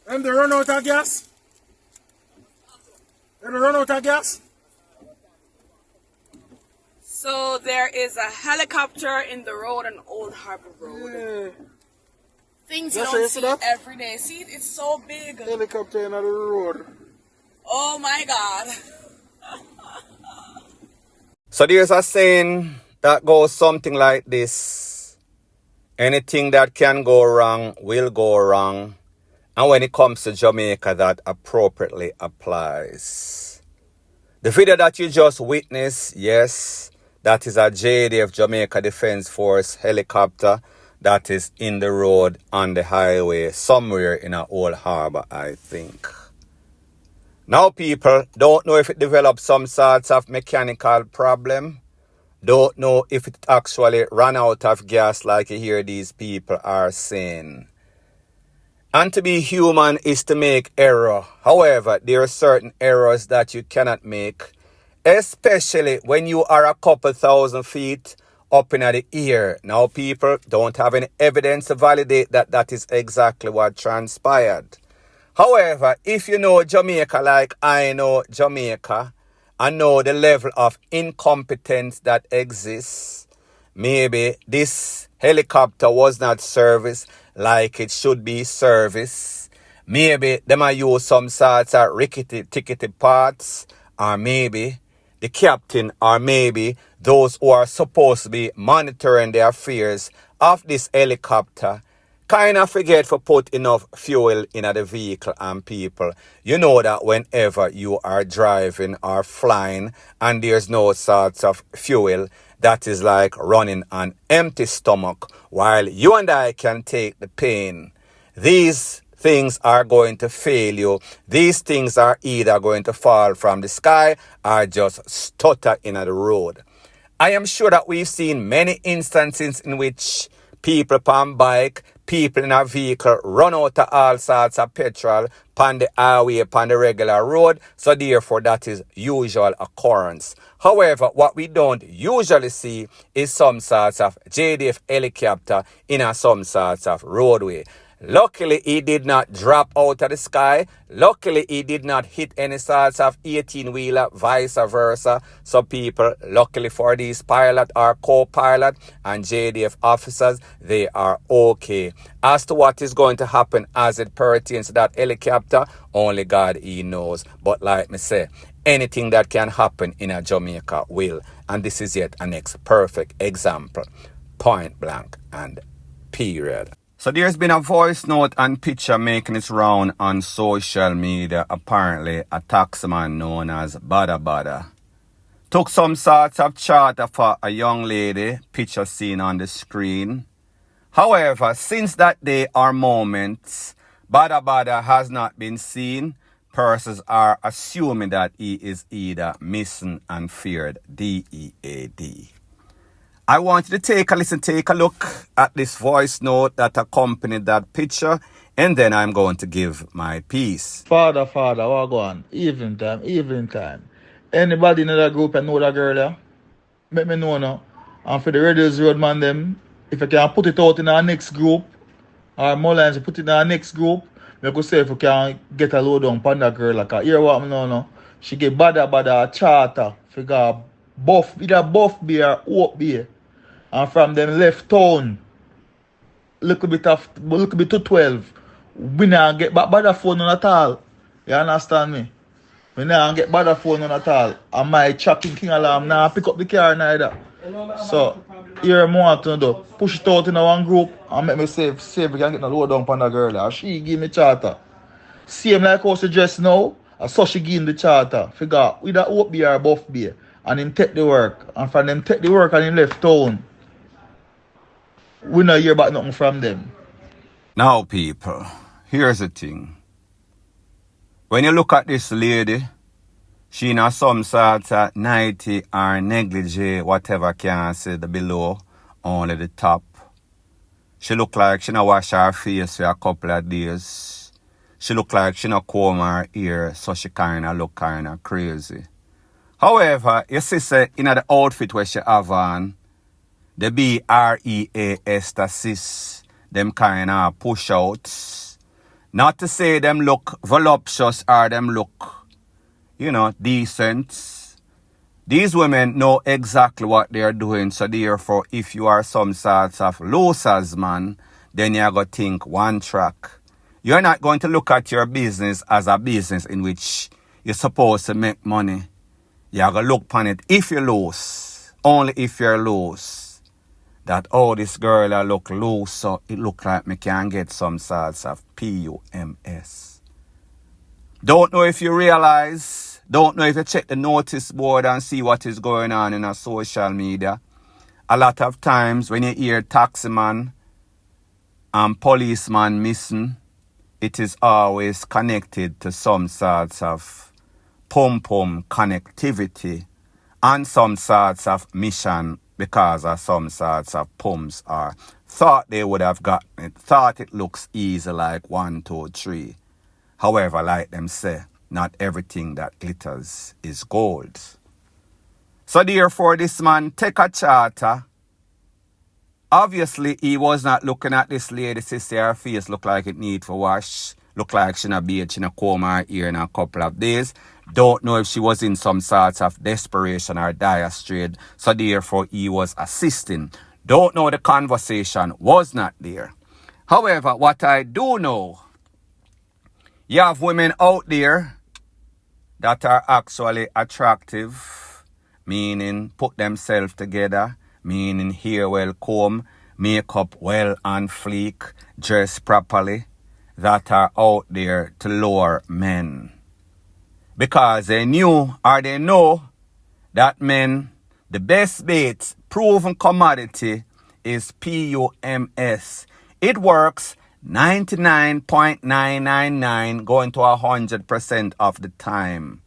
And they run out of gas? They run out of gas? So there is a helicopter in the road on Old Harbor Road. Yeah. Things you don't see every day. See, it's so big. Helicopter in the road. Oh my God. So there's a saying that goes something like this. Anything that can go wrong will go wrong. And when it comes to Jamaica, that appropriately applies. The video that you just witnessed, yes, that is a JDF Jamaica Defense Force helicopter that is in the road on the highway somewhere in an Old Harbor, I think. Now people don't know if it developed some sorts of mechanical problem. Don't know if it actually ran out of gas like you hear these people are saying. And to be human is to make error. However, there are certain errors that you cannot make, especially when you are a couple thousand feet up in the air. Now people don't have any evidence to validate that that is exactly what transpired. However, if you know Jamaica like I know Jamaica, and know the level of incompetence that exists, maybe this helicopter was not serviced like it should be serviced. Maybe they might use some sorts of rickety-tickety parts, or maybe the captain, or maybe those who are supposed to be monitoring the affairs of this helicopter kind of forget to put enough fuel in the vehicle. And people, you know that whenever you are driving or flying and there's no sorts of fuel, that is like running on empty stomach, while you and I can take the pain. These things are going to fail you. These things are either going to fall from the sky or just stutter in the road. I am sure that we've seen many instances in which people on bike, people in a vehicle run out of all sorts of petrol on the highway, on the regular road. So therefore, that is usual occurrence. However, what we don't usually see is some sorts of JDF helicopter in some sorts of roadway. Luckily, he did not drop out of the sky. Luckily, he did not hit any sorts of 18-wheeler, vice versa. So people, luckily for these pilot or co-pilot and JDF officers, they are okay. As to what is going to happen as it pertains to that helicopter, only God he knows. But like me say, anything that can happen in a Jamaica will. And this is yet a next perfect example. Point blank and period. So there's been a voice note and picture making its round on social media. Apparently, a taxman known as Bada Bada took some sorts of charter for a young lady, picture seen on the screen. However, since that day or moment, Bada Bada has not been seen. Persons are assuming that he is either missing and feared, DEAD. I want you to take a look at this voice note that accompanied that picture, and then I'm going to give my piece. Father, what go on? Evening time. Anybody in that group and know that girl there? Let me know now. And for the Radios Road man them, if I can put it out in our next group, or more lines put it in our next group, I could say if we can get a load on that girl, like hear what I know. She get bada charter, figure buff, either buff beer or oak beer. And from them left town, little bit to 12. We not get back by the phone on at all. You understand me? We not get by the phone on at all. And my chopping king alarm now pick up the car neither. So here more to do. Push it out in one group and make me see if we can get the load down on the girl. And she give me charter. Same like how she dress now. And so she give him the charter. Figure with that oak beer or buff beer. And him take the work. And from them take the work and him left town. We not hear about nothing from them. Now, people, here's the thing. When you look at this lady, she in some sort of nighty or negligee, whatever can say the below, only the top. She look like she not wash her face for a couple of days. She look like she not comb her ear, so she kind of look kind of crazy. However, you see, say, in the outfit where she have on, the BREAS, them kind of push outs, Not to say them look voluptuous or them look, decent. These women know exactly what they are doing. So therefore, if you are some sorts of losers, man, then you're going to think one track. You're not going to look at your business as a business in which you're supposed to make money. You're going to look upon it if you lose. Only if you're loose. That, this girl I look loose, so it look like me can get some sorts of PUMS. Don't know if you realize, don't know if you check the notice board and see what is going on in our social media. A lot of times when you hear taximan and policeman missing, it is always connected to some sorts of pum-pum connectivity and some sorts of mission because of some sorts of pumps or thought they would have gotten it, thought it looks easy like 1, 2, 3. However, like them say, not everything that glitters is gold. So therefore, this man take a charter. Obviously, he was not looking at this lady. Sister, her face look like it need for wash. Look like she not bathed, she not comb her ear in a couple of days. Don't know if she was in some sorts of desperation or dire straits. So therefore, he was assisting. Don't know the conversation was not there. However, what I do know, you have women out there that are actually attractive, meaning put themselves together, meaning hair well combed, makeup well on fleek, dress properly, that are out there to lure men. Because they knew or they know that men, the best bait, proven commodity is PUMS. It works 99.999 going to 100% of the time.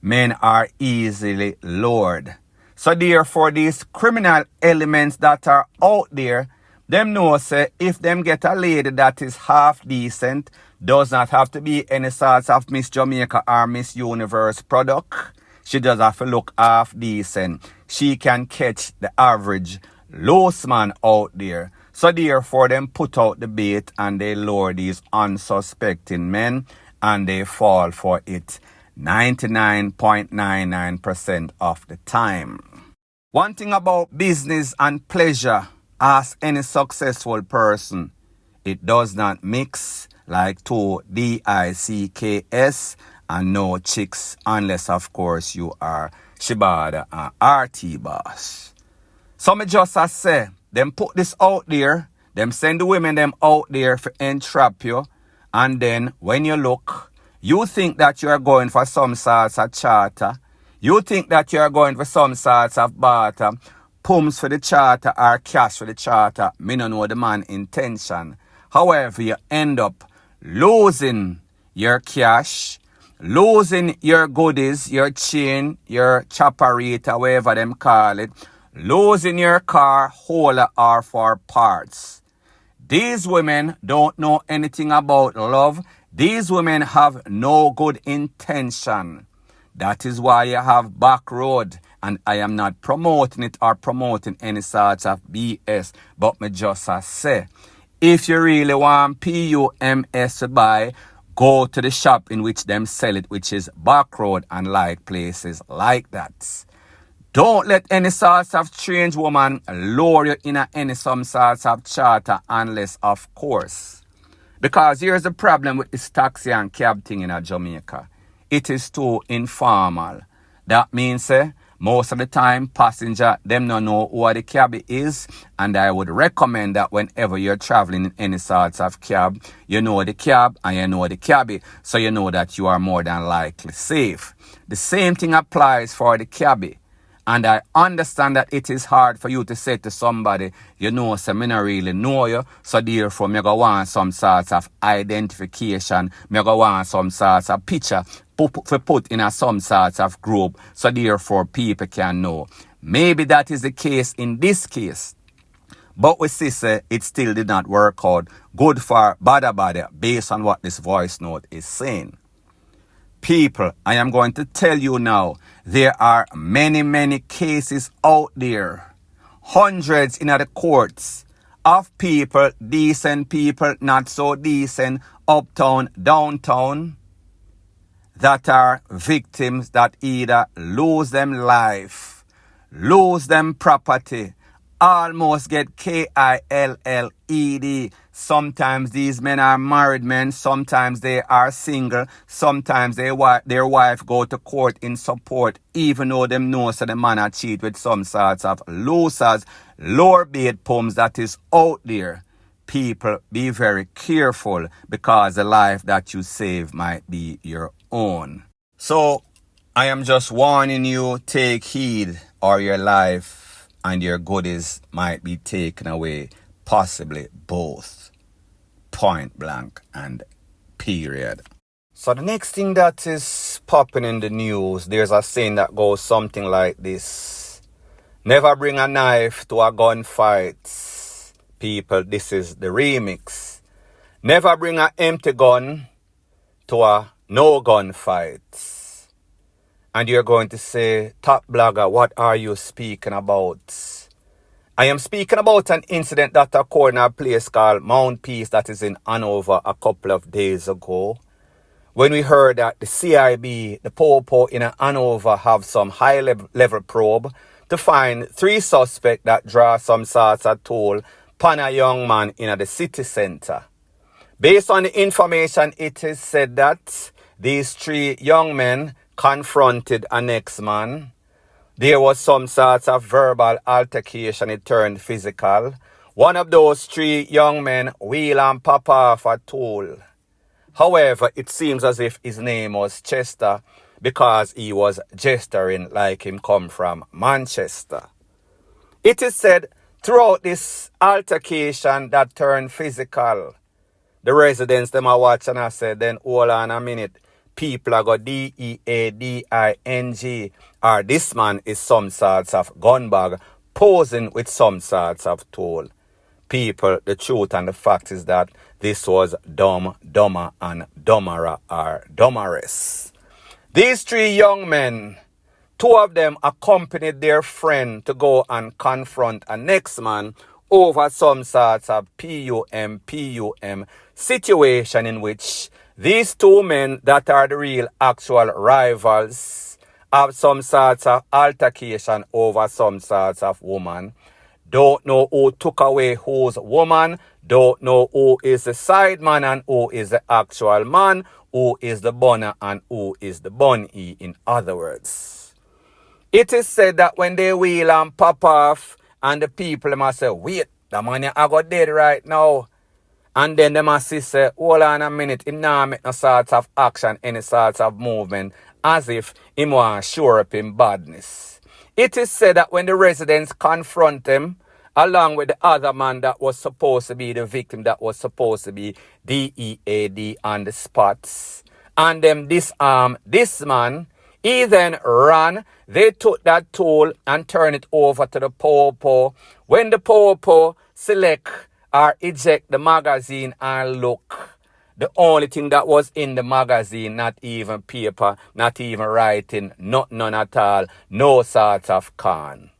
Men are easily lured. So therefore, these criminal elements that are out there, them know say if them get a lady that is half decent, does not have to be any sorts of Miss Jamaica or Miss Universe product. She just have to look half decent. She can catch the average loose man out there. So therefore, them put out the bait and they lure these unsuspecting men and they fall for it 99.99% of the time. One thing about business and pleasure, ask any successful person, it does not mix like two DICKS and no chicks unless of course you are Shibada and RT boss. So me just say, them put this out there, them send the women them out there for entrap you, and then when you look, you think that you are going for some sorts of charter, you think that you are going for some sorts of barter, pumps for the charter or cash for the charter, me no know the man intention. However, you end up losing your cash, losing your goodies, your chain, your chopperita, whatever them call it, losing your car, whole or for parts. These women don't know anything about love. These women have no good intention. That is why you have back road. And I am not promoting it or promoting any sort of BS. But me just say, if you really want PUMS to buy, go to the shop in which them sell it, which is back road and like places like that. Don't let any sort of strange woman lure you in any some sort of charter unless of course. Because here's the problem with this taxi and cab thing in Jamaica. It is too informal. That means most of the time passenger them don't know who the cab is, and I would recommend that whenever you're traveling in any sorts of cab, you know the cab and you know the cabbie, so you know that you are more than likely safe. The same thing applies for the cabbie. And I understand that it is hard for you to say to somebody, you know, so me not really know you, so therefore me go want some sort of identification, me go want some sort of picture put in a some sort of group, so therefore people can know. Maybe that is the case in this case. But we see it still did not work out. Good for bada based on what this voice note is saying. People, I am going to tell you now, there are many cases out there, hundreds in the courts, of people, decent people, not so decent, uptown, downtown, that are victims that either lose them life, lose them property, almost get KILLED. Sometimes these men are married men, sometimes they are single, sometimes their wife go to court in support, even though them know so the man a cheat with some sorts of losers, lower bait pumps that is out there. People, be very careful, because the life that you save might be your own. So, I am just warning you, take heed, or your life and your goodies might be taken away, possibly both. Point blank and period. So the next thing that is popping in the news, there's a saying that goes something like this: never bring a knife to a gunfight. People, this is the remix. Never bring an empty gun to a no gun fight. And you're going to say, top blogger, what are you speaking about? I am speaking about an incident that occurred in a place called Mount Peace that is in Hanover a couple of days ago, when we heard that the CIB, the Popo in Hanover, have some high-level probe to find 3 suspects that draw some sorts of toll upon a young man in the city center. Based on the information, it is said that these 3 young men confronted a next man. There was some sorts of verbal altercation. It turned physical. One of those 3 young men wheel and pop off a tool. However, it seems as if his name was Chester, because he was gesturing like him come from Manchester. It is said throughout this altercation that turned physical, the residents them are watching and I said, then hold on a minute. People are got DEADING, or this man is some sorts of gun bag posing with some sorts of tool. People, the truth and the fact is that this was dumb, dumber, and dumberer or dumberess. These 3 young men, 2 of them accompanied their friend to go and confront a next man over some sorts of PUM situation in which these 2 men that are the real actual rivals have some sorts of altercation over some sorts of woman. Don't know who took away whose woman. Don't know who is the side man and who is the actual man. Who is the bunner and who is the bunny, in other words. It is said that when they wheel and pop off and the people must say, wait, the man I got dead right now. And then they must say, hold on a minute, him now make no sort of action, any sort of movement, as if him want to shore up him badness. It is said that when the residents confront him, along with the other man that was supposed to be the victim, that was supposed to be DEAD on the spots, and them disarm this man, he then ran. They took that tool and turned it over to the Popo. When the Popo select or eject the magazine and look, the only thing that was in the magazine, not even paper, not even writing, none at all, no sort of can.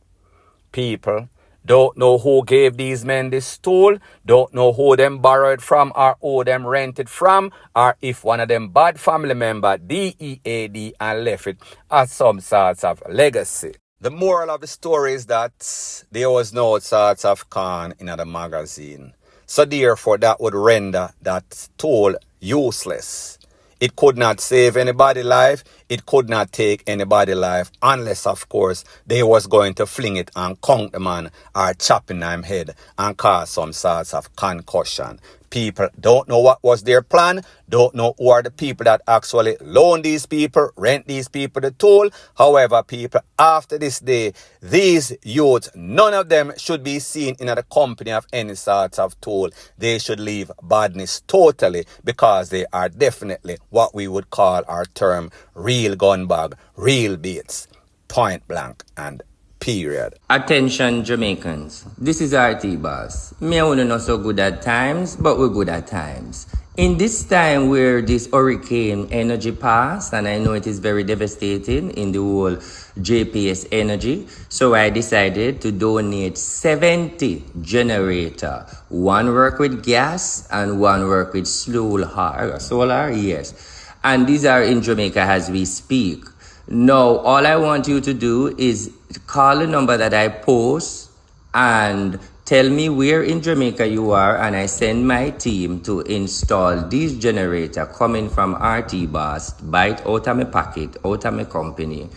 People don't know who gave these men this tool, don't know who them borrowed from or who them rented from, or if one of them bad family member DEAD and left it as some sorts of legacy. The moral of the story is that there was no sorts of con in the magazine. So therefore that would render that tool useless. It could not save anybody's life. It could not take anybody's life unless, of course, they was going to fling it and conk the man or chop in him head and cause some sorts of concussion. People don't know what was their plan, don't know who are the people that actually loan these people, rent these people the tool. However, people, after this day, these youths, none of them should be seen in the company of any sort of tool. They should leave badness totally, because they are definitely what we would call our term real gun bag, real baits, point blank and period. Attention Jamaicans, this is RT Boss. Me I wanna know so good at times, but we're good at times. In this time where this hurricane energy passed, and I know it is very devastating in the whole JPS energy, so I decided to donate 70 generator. One work with gas and one work with solar, yes. And these are in Jamaica as we speak. Now, all I want you to do is call the number that I post and tell me where in Jamaica you are, and I send my team to install these generator coming from RT Boss, bite out of my pocket, out of my company.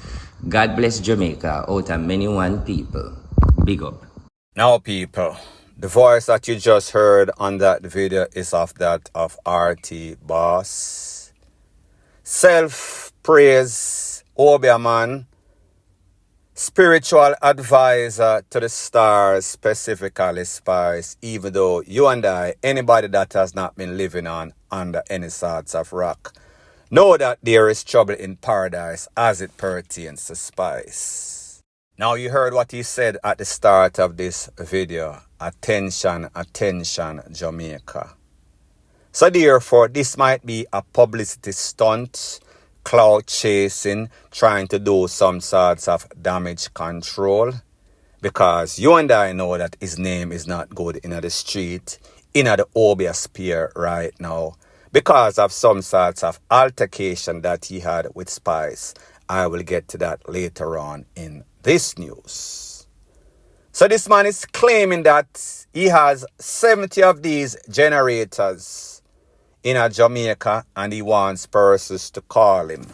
God bless Jamaica, out of many one people. Big up. Now, people, the voice that you just heard on that video is of that of RT Boss. Self-praise, Obeah, spiritual advisor to the stars, specifically Spice, even though you and I, anybody that has not been living on under any sorts of rock, know that there is trouble in paradise as it pertains to Spice. Now you heard what he said at the start of this video. Attention, attention, Jamaica. So therefore, this might be a publicity stunt, cloud chasing, trying to do some sorts of damage control. Because you and I know that his name is not good in the street, in the Obeah sphere right now. Because of some sorts of altercation that he had with Spice. I will get to that later on in this news. So this man is claiming that he has 70 of these generators in Jamaica, and he wants persons to call him.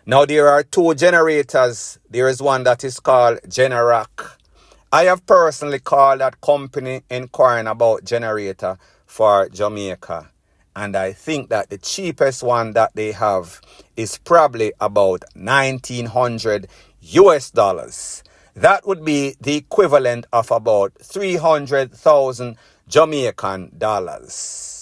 Now there are two generators. There is one that is called Generac. I have personally called that company inquiring about generator for Jamaica, and I think that the cheapest one that they have is probably about $1,900. That would be the equivalent of about 300,000 Jamaican dollars.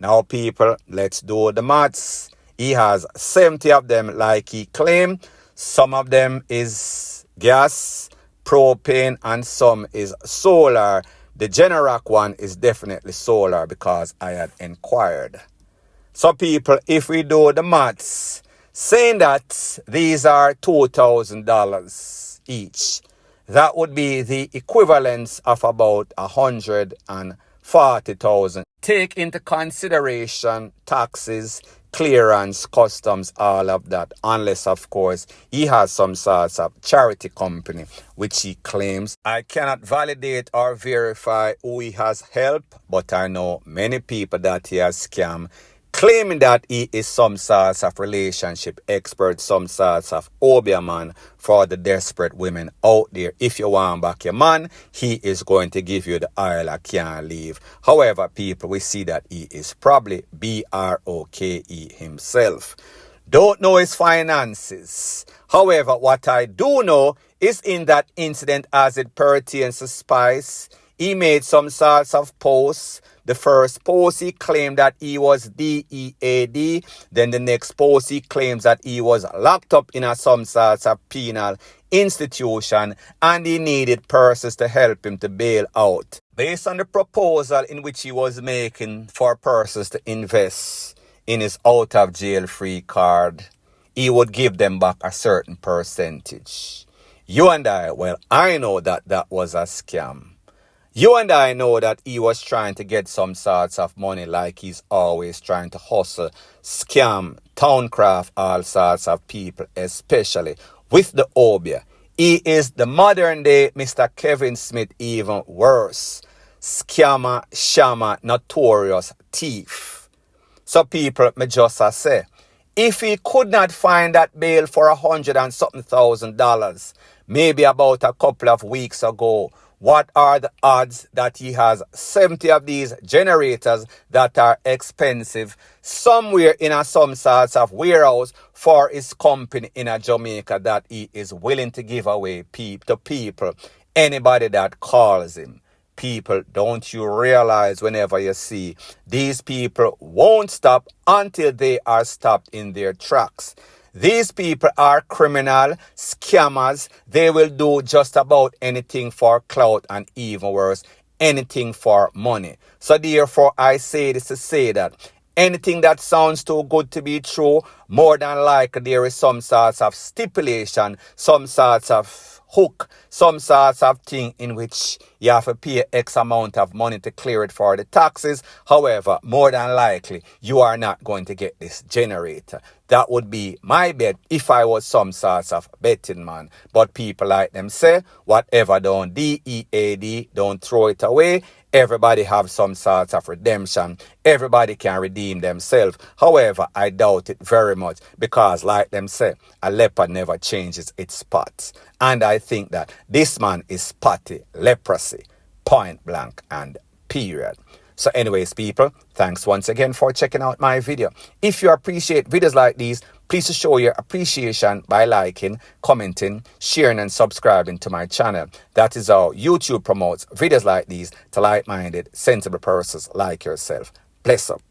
Now, people, let's do the maths. He has 70 of them like he claimed. Some of them is gas, propane, and some is solar. The Generac one is definitely solar because I had inquired. So, people, if we do the maths, saying that these are $2,000 each, that would be the equivalence of about 140,000. Take into consideration taxes, clearance, customs, all of that. Unless, of course, he has some sorts of charity company, which he claims. I cannot validate or verify who he has helped, but I know many people that he has scammed, claiming that he is some sorts of relationship expert, some sorts of Obeah man for the desperate women out there. If you want back your man, he is going to give you the oil I can't leave. However, people, we see that he is probably BROKE himself. Don't know his finances. However, what I do know is in that incident as it pertains to Spice, he made some sorts of posts. The first post, he claimed that he was DEAD. Then the next post, he claims that he was locked up in some sorts of penal institution and he needed persons to help him to bail out. Based on the proposal in which he was making for persons to invest in his out of jail free card, he would give them back a certain percentage. You and I, well, I know that that was a scam. You and I know that he was trying to get some sorts of money like he's always trying to hustle, scam, towncraft, all sorts of people, especially with the Obeah. He is the modern day Mr. Kevin Smith, even worse. Scammer, shammer, notorious thief. So people, me just say, if he could not find that bail for $100 and something thousand, maybe about a couple of weeks ago, what are the odds that he has 70 of these generators that are expensive somewhere in some sorts of warehouse for his company in Jamaica that he is willing to give away to people, anybody that calls him? People, don't you realize whenever you see these people won't stop until they are stopped in their tracks? These people are criminal, scammers. They will do just about anything for clout and even worse, anything for money. So therefore, I say this to say that Anything that sounds too good to be true, more than likely there is some sorts of stipulation, some sorts of hook, some sorts of thing in which you have to pay X amount of money to clear it for the taxes. However, more than likely, you are not going to get this generator. That would be my bet if I was some sorts of betting man. But people like them say, whatever don't DEAD, don't throw it away. Everybody have some sort of redemption. Everybody can redeem themselves. However, I doubt it very much because like them say, a leopard never changes its spots. And I think that this man is spotty leprosy, point blank and period. So anyways, people, thanks once again for checking out my video. If you appreciate videos like these, please show your appreciation by liking, commenting, sharing and subscribing to my channel. That is how YouTube promotes videos like these to like-minded, sensible persons like yourself. Bless up.